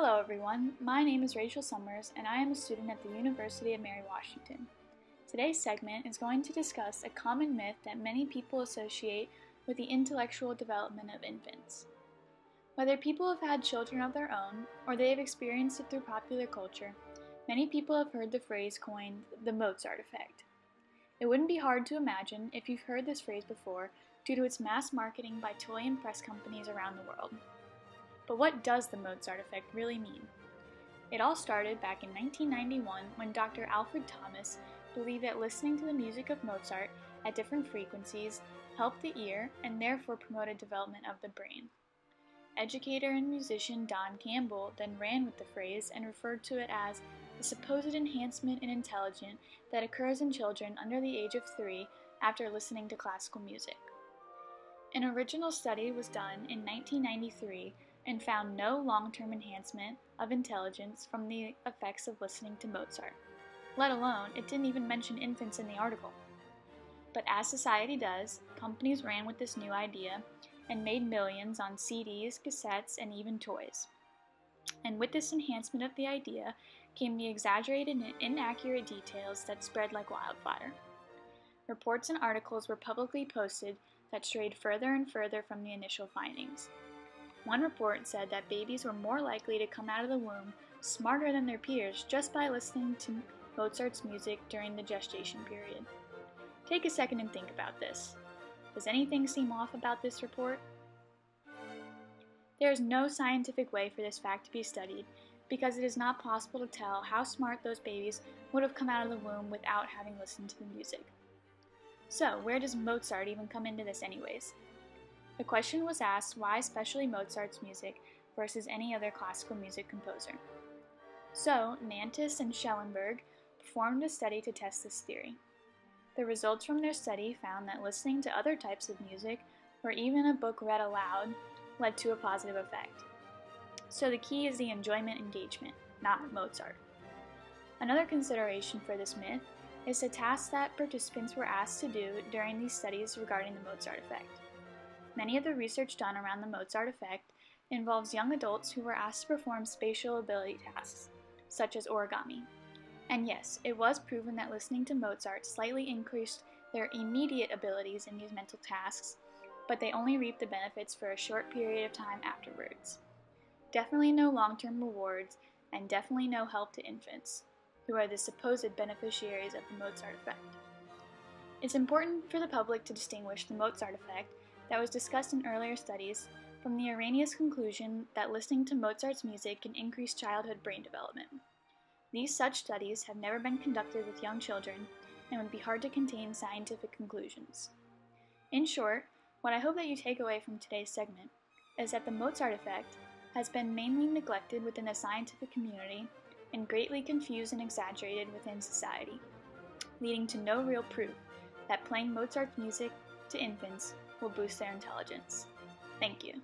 Hello everyone, my name is Rachel Summers and I am a student at the University of Mary Washington. Today's segment is going to discuss a common myth that many people associate with the intellectual development of infants. Whether people have had children of their own or they have experienced it through popular culture, many people have heard the phrase coined the Mozart effect. It wouldn't be hard to imagine if you've heard this phrase before due to its mass marketing by toy and press companies around the world. But what does the Mozart effect really mean? It all started back in 1991 when Dr. Alfred Thomas believed that listening to the music of Mozart at different frequencies helped the ear and therefore promoted development of the brain. Educator and musician Don Campbell then ran with the phrase and referred to it as the supposed enhancement in intelligence that occurs in children under the age of 3 after listening to classical music. An original study was done in 1993 and found no long-term enhancement of intelligence from the effects of listening to Mozart. Let alone, it didn't even mention infants in the article. But as society does, companies ran with this new idea and made millions on CDs, cassettes, and even toys. And with this enhancement of the idea came the exaggerated and inaccurate details that spread like wildfire. Reports and articles were publicly posted that strayed further and further from the initial findings. One report said that babies were more likely to come out of the womb smarter than their peers just by listening to Mozart's music during the gestation period. Take a second and think about this. Does anything seem off about this report? There is no scientific way for this fact to be studied because it is not possible to tell how smart those babies would have come out of the womb without having listened to the music. So, where does Mozart even come into this anyways? The question was asked why especially Mozart's music versus any other classical music composer. So, Nantes and Schellenberg performed a study to test this theory. The results from their study found that listening to other types of music, or even a book read aloud, led to a positive effect. So the key is the enjoyment engagement, not Mozart. Another consideration for this myth is the tasks that participants were asked to do during these studies regarding the Mozart effect. Many of the research done around the Mozart effect involves young adults who were asked to perform spatial ability tasks, such as origami. And yes, it was proven that listening to Mozart slightly increased their immediate abilities in these mental tasks, but they only reaped the benefits for a short period of time afterwards. Definitely no long-term rewards, and definitely no help to infants, who are the supposed beneficiaries of the Mozart effect. It's important for the public to distinguish the Mozart effect that was discussed in earlier studies from the erroneous conclusion that listening to Mozart's music can increase childhood brain development. These such studies have never been conducted with young children and would be hard to contain scientific conclusions. In short, what I hope that you take away from today's segment is that the Mozart effect has been mainly neglected within the scientific community and greatly confused and exaggerated within society, leading to no real proof that playing Mozart's music to infants will boost their intelligence. Thank you.